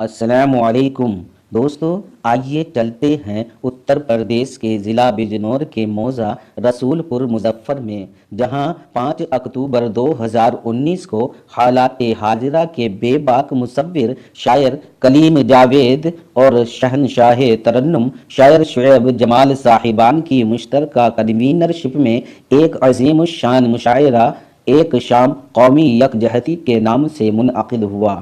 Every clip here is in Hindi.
अस्सलामुअलैकुम दोस्तों, आइए चलते हैं उत्तर प्रदेश के ज़िला बिजनौर के मौज़ा रसूलपुर मुज़फ़्फ़र में, जहां 5 अक्टूबर 2019 को हालात हाजिरा के बेबाक मुसव्विर शायर कलीम जावेद और शहनशाह तरन्नुम शायर शुएब जमाल साहिबान की मुश्तरका कन्वीनरशिप में एक अजीम शान मुशायरा एक शाम कौमी यकजहती के नाम से मुनअक़िद हुआ,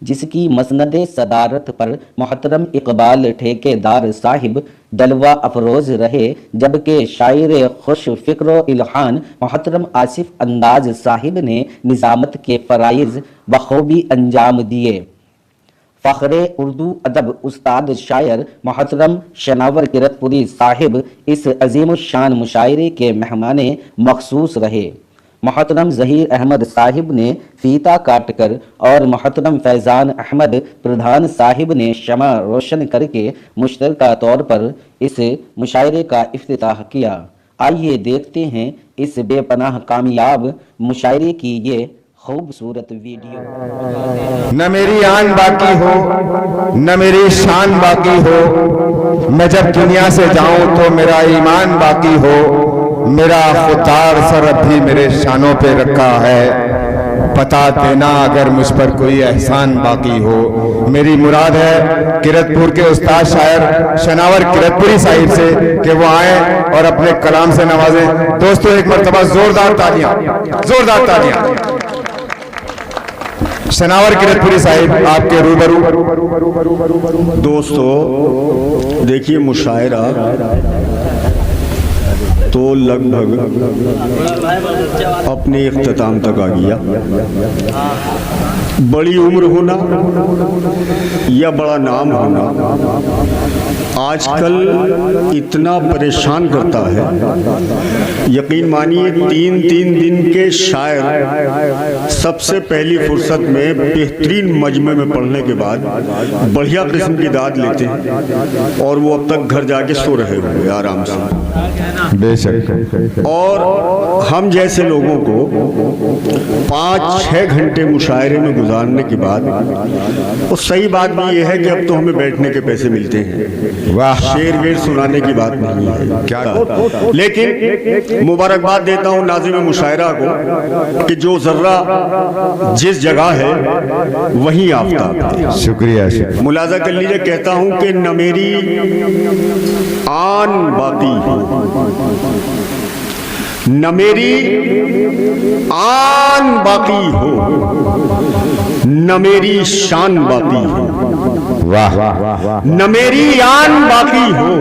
जिसकी मसनदे सदारत पर मोहतरम इकबाल ठेकेदार साहिब जलवा अफरोज़ रहे, जबकि शायर खुश फ़िक्र इल्हान मोहतरम आसिफ अंदाज साहिब ने निज़ामत के फ़राइज़ बखूबी अंजाम दिए। फ़ख्रे उर्दू अदब उस्ताद शायर मोहतरम शनावर किरतपुरी साहिब इस अजीम शान मुशायरे के मेहमान मखसूस रहे। मोहतरम ज़हीर अहमद साहिब ने फ़ीता काटकर और मोहतरम फैज़ान अहमद प्रधान साहिब ने शमा रोशन करके मुश्तरका तौर पर इस मुशायरे का इफ्तिताह किया। आइए देखते हैं इस बेपनाह कामयाब मुशायरे की ये खूबसूरत वीडियो। न मेरी आन बाकी हो न मेरी शान बाकी हो, मैं जब दुनिया से जाऊं तो मेरा ईमान बाकी हो, मेरा खुदार सर अब भी मेरे शानों पे रखा है, बता देना अगर मुझ पर कोई एहसान बाकी हो। मेरी मुराद है किरतपुर के उस्ताद शायर शनावर किरतपुरी साहिब से कि वो आए और अपने कलाम से नवाजें। दोस्तों एक मरतबा जोरदार तालियां, जोरदार तालियां। शनावर किरतपुरी साहिब आपके रूबरू। दोस्तों देखिए, मुशायरा तो लगभग अपने इख्तिताम तक आ गया। बड़ी उम्र होना या बड़ा नाम होना आजकल इतना परेशान करता है। यकीन मानिए 3-3 दिन के शायर सबसे पहली फुर्सत में बेहतरीन मजमे में पढ़ने के बाद बढ़िया किस्म की दाद लेते हैं और वो अब तक घर जाके सो रहे हुए आराम से। बेशक। और हम जैसे लोगों को 5-6 घंटे मुशायरे में गुजारने के बाद वो सही बात भी ये है कि अब तो हमें बैठने के पैसे मिलते हैं। वाह, शेर वेर सुनाने की बात नहीं है क्या। लेकिन मुबारकबाद देता हूँ नाज़िम मुशायरा को कि जो जर्रा जिस जगह है वहीं आफ्ताब। शुक्रिया। मुलाजा कर लीजिए, कहता हूँ कि न मेरी आन बाकी हो न मेरी आन बाकी हो, न मेरी शान बाकी हो। वाह, न मेरी आन बाकी हो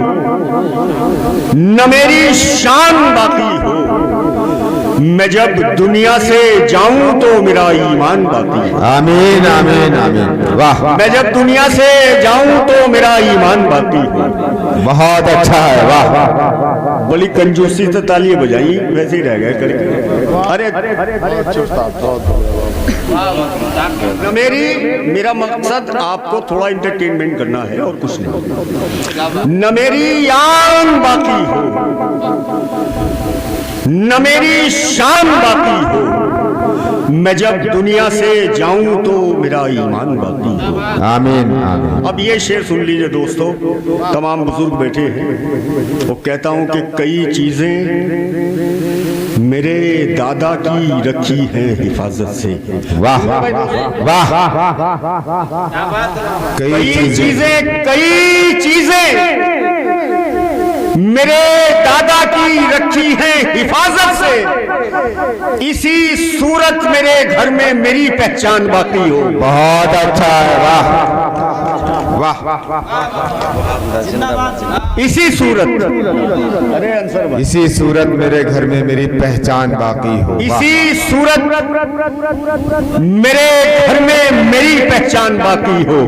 न मेरी शान बाकी हो, मैं जब दुनिया से जाऊं तो मेरा ईमान बाकी हो। आमीन आमीन आमीन। वाह, मैं जब दुनिया से जाऊं तो मेरा ईमान बाकी हो। बहुत अच्छा है। वाह, बड़ी कंजूसी से तालियां बजाई, वैसे ही रह गए करके। अरे न मेरा मकसद आपको थोड़ा इंटरटेनमेंट करना है और कुछ नहीं। न मेरी आन बाकी हो न मेरी शान बाकी हो, मैं जब दुनिया से जाऊं तो मेरा ईमान बाकी हो। आमीन आमीन। अब ये शेर सुन लीजिए दोस्तों, तमाम बुजुर्ग बैठे हैं। वो कहता हूं कि कई चीजें मेरे दादा की रखी हैं हिफाजत से। वाह वाह। कई चीजें मेरे दादा की रखी है हिफाजत से, इसी सूरत मेरे घर में मेरी पहचान बाकी हो। बहुत अच्छा है। वाह वाह। इसी सूरत, अरे अंसर भाई, इसी सूरत मेरे घर में मेरी पहचान बाकी हो। इसी सूरत मेरे घर में मेरी पहचान बाकी हो।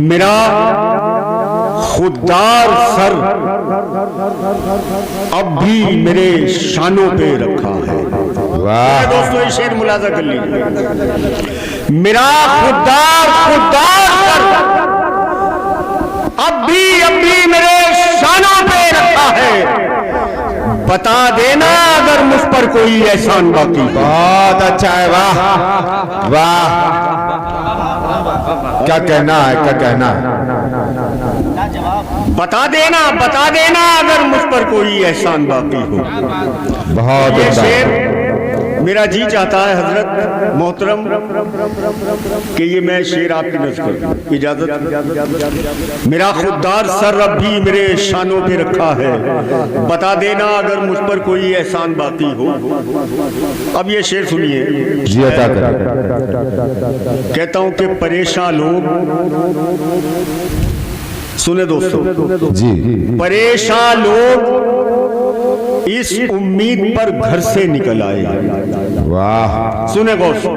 मेरा खुदार सर अब भी मेरे शानों पे रखा है। वाह दोस्तों ये शेर मुलाजा कर लीजिए। मेरा खुदार सर अब भी मेरे शानों पे रखा है, बता देना अगर मुझ पर कोई एहसान बाकी हो। बहुत अच्छा है, वाह वाह, क्या कहना है, क्या कहना है। बता देना अगर मुझ पर कोई एहसान बाकी हो। बहुत ये अच्छा। शेर मेरा जी चाहता है हजरत मोहतरम कि ये मैं शेर आपकी नज़र इजाजत। मेरा खुददार सर अब भी मेरे शानों पे रखा है, बता देना अगर मुझ पर कोई एहसान बाकी हो। अब ये शेर सुनिए, जी अता करें। कहता हूं कि परेशान लोग, सुने दोस्तों, जी परेशान लोग इस उम्मीद पर घर से निकल आए। वाह, सुने गौर से,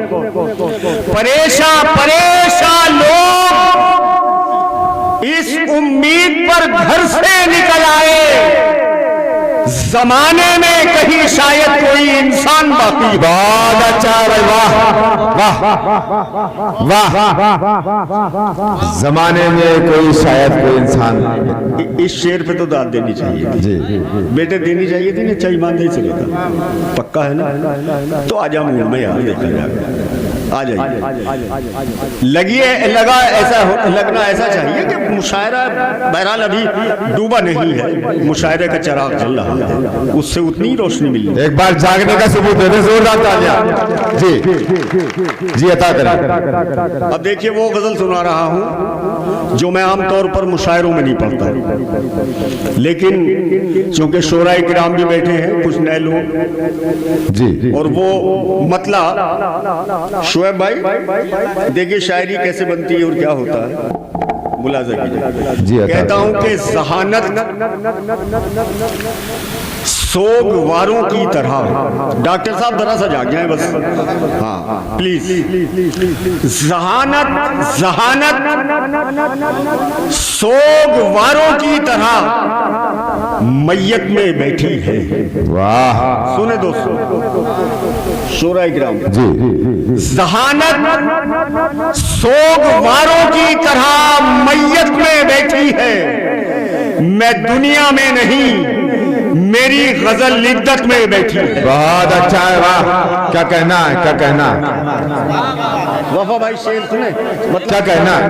परेशान लोग इस उम्मीद पर घर से निकल आए, जमाने में कहीं शायद कोई इंसान बाकी। बहुत अच्छा है भाई, वाह वाह वाह। जमाने में कोई शायद कोई इंसान। इस शेर पे तो दाद देनी चाहिए जी बेटे, देनी चाहिए थी ना, चाहिए मान नहीं चलेगा, पक्का है ना। तो आजा मूड में यार, देखा जाएगा, आ जाइए। लगना ऐसा चाहिए कि मुशायरा बहरहाल अभी डूबा नहीं है, मुशायरे का चिराग जल रहा है, उससे उतनी रोशनी मिली। एक बार जागने का सबूत दे दे, जोरदार तालियां। जी जी अता करें। अब देखिए वो गजल सुना रहा हूं जो मैं आमतौर पर मुशायरों में नहीं पढ़ता, लेकिन चूंकि शोराए किराम भी बैठे हैं, कुछ नए लोग, जी और वो मतला शुएब भाई देखिए शायरी कैसे बनती है और क्या होता है, मुलाजा कीजिए। जी अता कहता हूं कि जहानत सोगवारों की तरह, डॉक्टर साहब जरा सा जाग जाए बस, हाँ प्लीज। जहानत सोगवारों की तरह मैयत में बैठी है। वाह, सुने दोस्तों, शोराए किराम, जी जहानत सोगवारों की तरह मैयत में बैठी है, मैं दुनिया में नहीं मेरी गजल इद्दत में बैठी है। बहुत अच्छा है, वाह, क्या कहना है, क्या कहना है, वफा भाई शेर सुने, क्या कहना है,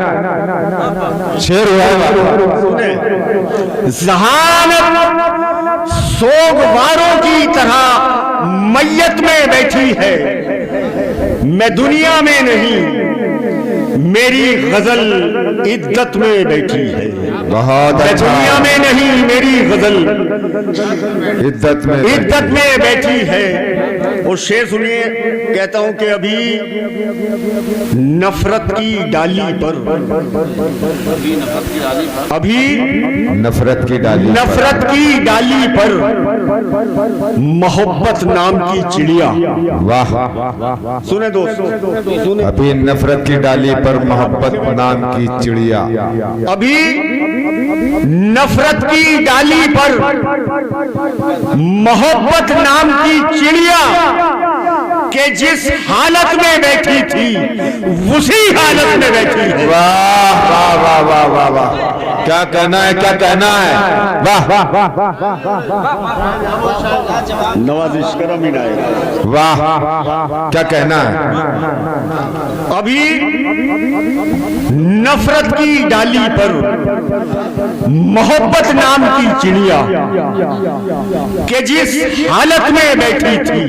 शेर हुआ है, सुने, जहानत सोगवारों की तरह मैयत में बैठी है, मैं दुनिया में नहीं मेरी गजल इद्दत में बैठी है। बहुत मैं अच्छा, दुनिया में नहीं मेरी गजल इद्दत में बैठी है। और शेर सुनिए, कहता हूं कि अभी नफरत की डाली पर, अभी नफरत की डाली पर मोहब्बत नाम की चिड़िया। वाह, सुने दोस्तों, सुने, अभी नफरत की डाली पर मोहब्बत नाम की चिड़िया। अभी नफरत की डाली पर मोहब्बत नाम की चिड़िया के जिस हालत में बैठी थी उसी हालत में बैठी है। वाह वाह वाह वाह वाह वाह, क्या कहना है, क्या कहना है, वाह नवाजिश करम ही नायक, वाह, क्या कहना है, अभी नफरत की डाली पर मोहब्बत नाम की चिड़िया के जिस हालत में बैठी थी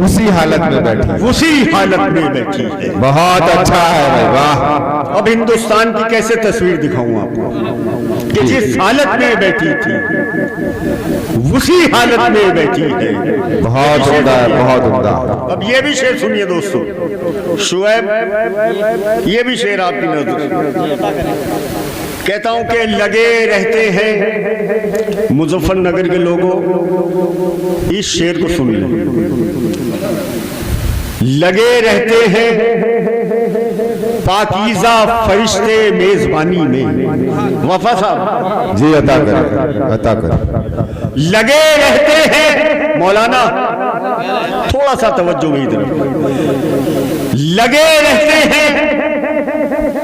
उसी हालत में बैठी है। बहुत अच्छा है भाई, वाह। अब हिंदुस्तान की कैसे तस्वीर दिखाऊं आपको कि जिस हालत में बैठी थी उसी हालत में बैठी है। बहुत उम्दा है, बहुत उम्दा। अब ये भी शेर सुनिए दोस्तों, शुएब, ये भी शेर आपकी नजर। कहता हूं कि लगे रहते हैं मुजफ्फरनगर के लोगों, इस शेर को सुन लो। लगे रहते हैं पाकीज़ा फरिश्ते मेजबानी में। वफा साहब जी अता करें, अता करें। लगे रहते हैं, मौलाना थोड़ा सा तवज्जो में इधर, लगे रहते हैं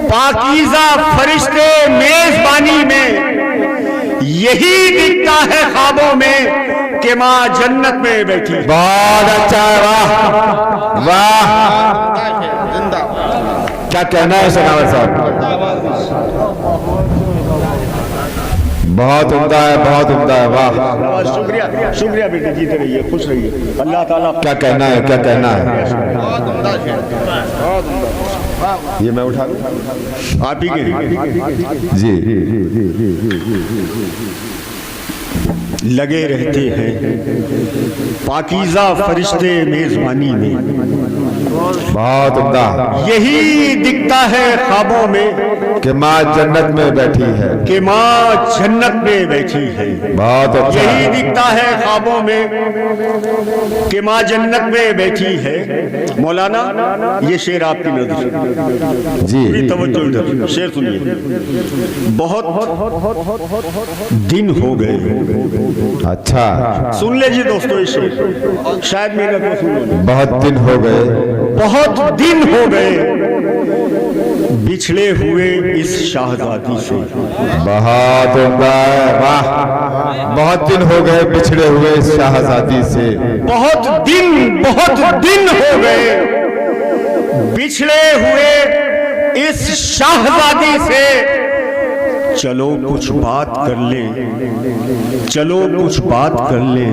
पाकीज़ा फरिश्ते मेजबानी में, यही दिखता है ख्वाबों में कि माँ जन्नत में बैठी है। बहुत अच्छा है, वाह वाह। क्या कहना है सनावर साहब? बहुत उम्दा है, बहुत उम्दा है, वाह। शुक्रिया शुक्रिया बेटे, जीते रहिए, खुश रहिए। अल्लाह ताला। क्या कहना है, क्या कहना है? ये मैं उठा लूं? आप ही के जी लगे रहते हैं पाकीज़ा फरिश्ते मेजबानी में, बहुत उम्दा। यही दिखता है ख्वाबों में कि माँ जन्नत में बैठी है, कि माँ जन्नत में बैठी है। बहुत अच्छा यही है। दिखता है ख्वाबों में कि माँ जन्नत में बैठी है। मौलाना, ये शेर आपकी नजर जी पूरी तवज्जो इधर, शेर सुनिए। बहुत दिन हो गए। अच्छा, सुन लीजिए दोस्तों, ये शेर शायद मेरा को सुन लो। बहुत दिन हो गए, बहुत दिन हो गए बिछड़े हुए इस शाहजादी से। बहुत उम्दा है, वाह। बहुत दिन हो गए बिछड़े हुए इस शाहजादी से। बहुत दिन हो गए बिछड़े हुए इस शाहजादी से। चलो कुछ बात कर ले, चलो कुछ बात कर ले,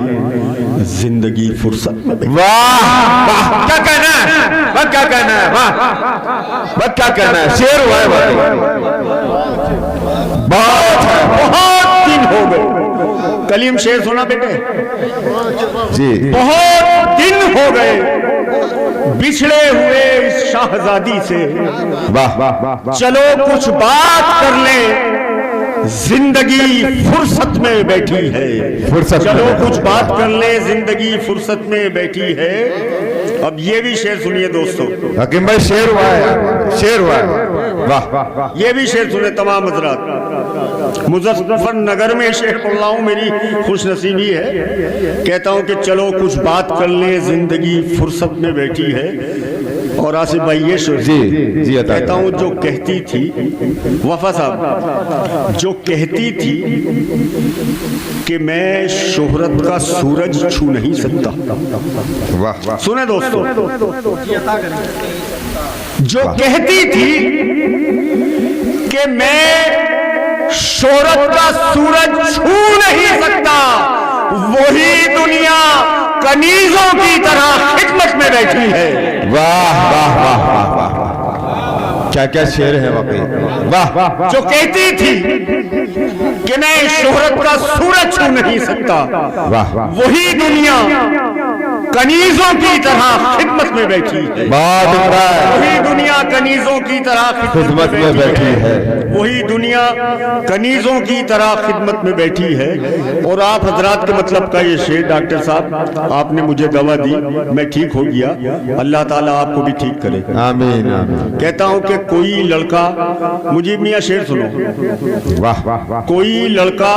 जिंदगी फुर्सत में। वाह वाह, क्या कहना है, वाह क्या कहना है, वाह क्या कहना है, शेर हुआ है वाकई। बहुत दिन हो गए। कलीम शेर सुना बेटे जी। बहुत दिन हो गए बिछड़े हुए इस शाहजादी से। वाह वाह वाह, चलो कुछ बात कर ले, जिंदगी फुर्सत में बैठी है। फुर्सत में चलो बैठी कुछ है। बात कर ले, जिंदगी फुर्सत में बैठी है। अब ये भी शेर सुनिए दोस्तों, हकीम भाई शेर हुआ है, शेर हुआ है, वाह। ये भी शेर सुने तमाम हजरात। मुजफ्फरनगर में शेर पढ़ रहा हूँ, मेरी खुशनसीबी है। कहता हूँ कि चलो कुछ बात कर ले, जिंदगी फुर्सत में बैठी है। और आसिफ भाई ये शेर जी जी अता कहता हूँ, जो कहती थी वफा साहब, जो कहती थी कि मैं शोहरत का सूरज छू नहीं सकता। वाह वाह, सुने दोस्तों, जो कहती थी कि मैं शोहरत का सूरज छू नहीं सकता, वही दुनिया कनीजों की तरह खिदमत में बैठी है। वाह वाह वाह वाह वाह, क्या क्या शेर है वाकई, वाह वाह। जो कहती थी कि मैं शोहरत का सूरज छू नहीं सकता, वाह वाह, वही दुनिया कनीजों की तरह खिदमत में बैठी है। बहुत उम्दा है, वही दुनिया कनीजों की तरह खिदमत में बैठी है। वही दुनिया कनीजों की तरह खिदमत में बैठी है। और आप हजरात के मतलब का ये शेर, डॉक्टर साहब आपने मुझे दवा दी, मैं ठीक हो गया, अल्लाह ताला आपको भी ठीक करे, आमीन आमीन। कहता हूं कि कोई लड़का, मुझे मियाँ शेर सुनो, वाह वाह वाह, कोई लड़का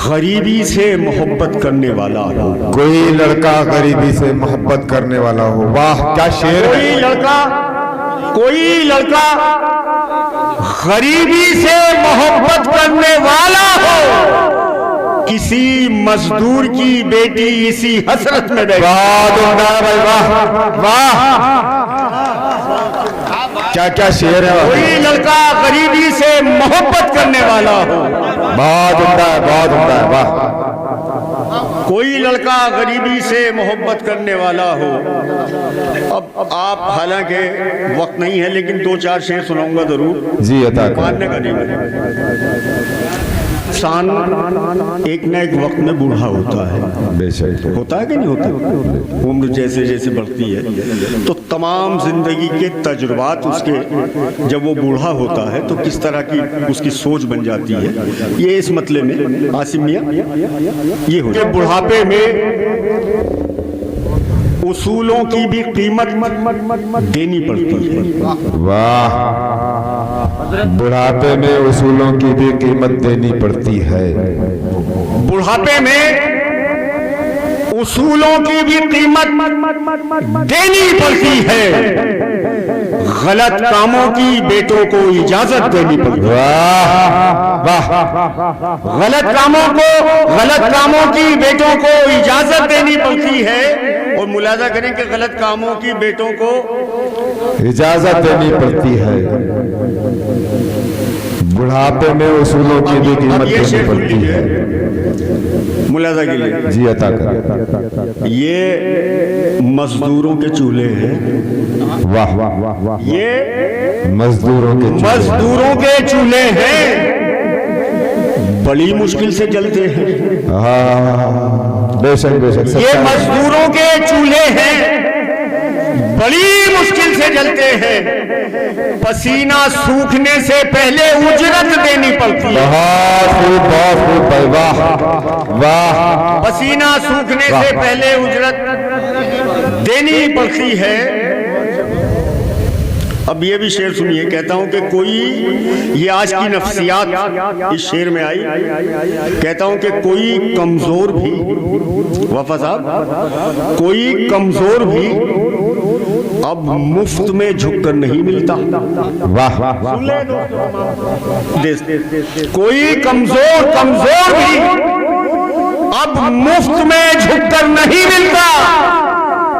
गरीबी से मोहब्बत करने वाला हो, कोई लड़का गरीबी से मोहब्बत करने वाला हो। वाह क्या शेर कोई है, लड़का गरीबी से मोहब्बत करने वाला हो, किसी मजदूर की बेटी इसी हसरत में बैठी। बहुत उम्दा है भाई, वाह वाह, क्या क्या शेर है वाकई। कोई लड़का गरीबी से मोहब्बत करने वाला हो, बहुत उम्दा है, बहुत उम्दा है, वाह। कोई लड़का गरीबी से मोहब्बत करने वाला हो। अब आप, हालांकि वक्त नहीं है, लेकिन दो चार शेर सुनाऊंगा जरूर, जी अता मानने का नहीं है। इंसान एक न एक वक्त में बूढ़ा होता है, बेशक होता है कि नहीं होता। उम्र जैसे जैसे बढ़ती है तो तमाम जिंदगी के तजुर्बात उसके, जब वो बूढ़ा होता है तो किस तरह की उसकी सोच बन जाती है, ये इस मतले में आसिम मियां ये हो जाए। बुढ़ापे में उसूलों की भी कीमत देनी पड़ती है। वाह, बुढ़ापे में उसूलों की भी कीमत देनी पड़ती है। बुढ़ापे में उसूलों की भी कीमत देनी पड़ती है। गलत कामों की बेटों को इजाजत देनी पड़ती है। वाह वाह, गलत कामों की बेटों को इजाजत देनी पड़ती है। और मुलाजा करें कि गलत कामों की बेटों को इजाजत देनी पड़ती है, बुढ़ापे में उसूलों की भी कीमत देनी पड़ती है। मुलाजा के लिए जी अता कर। ये मजदूरों के चूल्हे हैं। वाह वाह वाह वाह, ये मजदूरों के चूल्हे हैं, बड़ी मुश्किल से जलते हैं। हाँ, बेशक बेशक, ये मजदूरों के चूल्हे हैं, बड़ी मुश्किल से जलते हैं। पसीना सूखने से पहले उजरत देनी पड़ती है। बहुत खूब भाई, वाह वाह। पसीना सूखने से पहले उजरत देनी पड़ती है। अब ये भी शेर सुनिए, कहता हूं कि कोई, ये आज की नफ्सियात इस शेर में आई, कहता हूं कि कोई कमजोर भी, वफा साहब, कोई कमजोर भी अब मुफ्त में झुककर नहीं मिलता। वाह वाह वाह, कोई कमजोर भी अब मुफ्त में झुककर नहीं मिलता।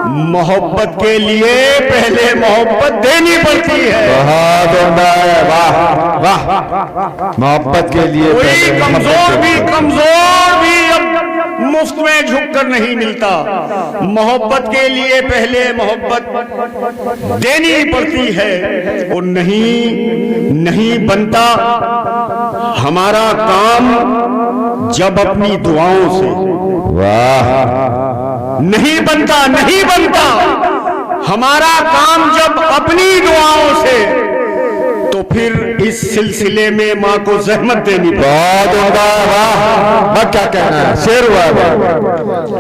मोहब्बत के लिए पहले मोहब्बत देनी पड़ती है। बहुत उम्दा है, वाह वाह। मोहब्बत के लिए कोई कमजोर भी अब मुफ्त में झुककर नहीं मिलता। मोहब्बत के लिए पहले मोहब्बत देनी पड़ती है। और नहीं बनता हमारा काम जब अपनी दुआओं से, वाह, नहीं बनता हमारा काम जब अपनी दुआओं से, तो फिर इस सिलसिले में माँ को जहमत देनी पड़ती। बहुत उम्दा, वाह, क्या कहना है, शेर हुआ है,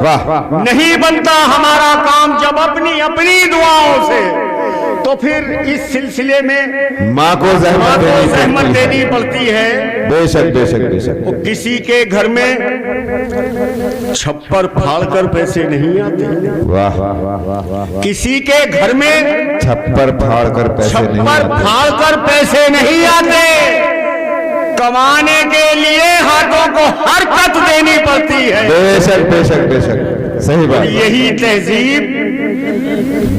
वाह। नहीं बनता हमारा काम जब अपनी दुआओं से, तो फिर इस सिलसिले में माँ को जहमत देनी पड़ती है। बेशक बेशक बेशक। किसी के घर में छप्पर फाड़कर पैसे नहीं आते। वाह वाह वाह वाह, किसी के घर में छप्पर फाड़कर पैसे नहीं आते। कमाने के लिए हाथों को हरकत देनी पड़ती है। बेशक बेशक बेशक, सही बात। यही तहजीब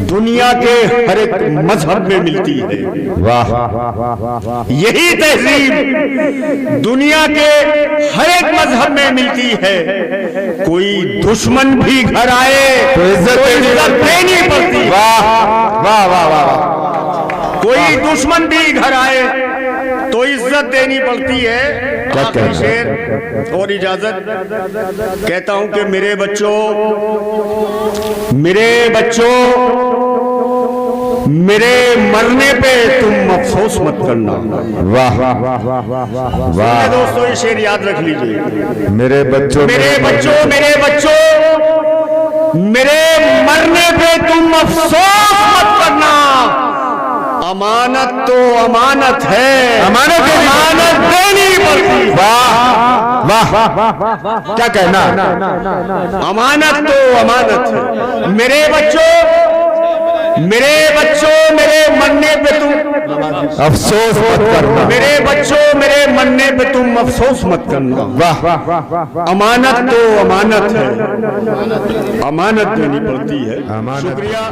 दुनिया के हर एक मजहब में मिलती है। वाह, यही तहजीब दुनिया के हर एक मजहब में मिलती है। कोई दुश्मन भी घर आए तो इज्जत देनी पड़ती। वाह वाह वाह वाह। कोई दुश्मन भी घर आए तो इज्जत देनी पड़ती है। आखिरी शेर और इजाजत, कहता हूं कि मेरे बच्चों मेरे मरने पे तुम अफसोस मत करना। वाह वाह वाह वाह वाह। दोस्तों, ये शेर याद रख लीजिए। मेरे बच्चों मेरे मरने पे तुम अफसोस मत करना। अमानत तो अमानत है, अमानत देनी पड़ती। वाह वाह, क्या कहना, अमानत तो अमानत है। मेरे बच्चों मेरे मरने पे तुम अफसोस मत करना। मेरे मरने पे तुम अफसोस मत करना। वाह, अमानत तो अमानत है, अमानत देनी पड़ती है। शुक्रिया।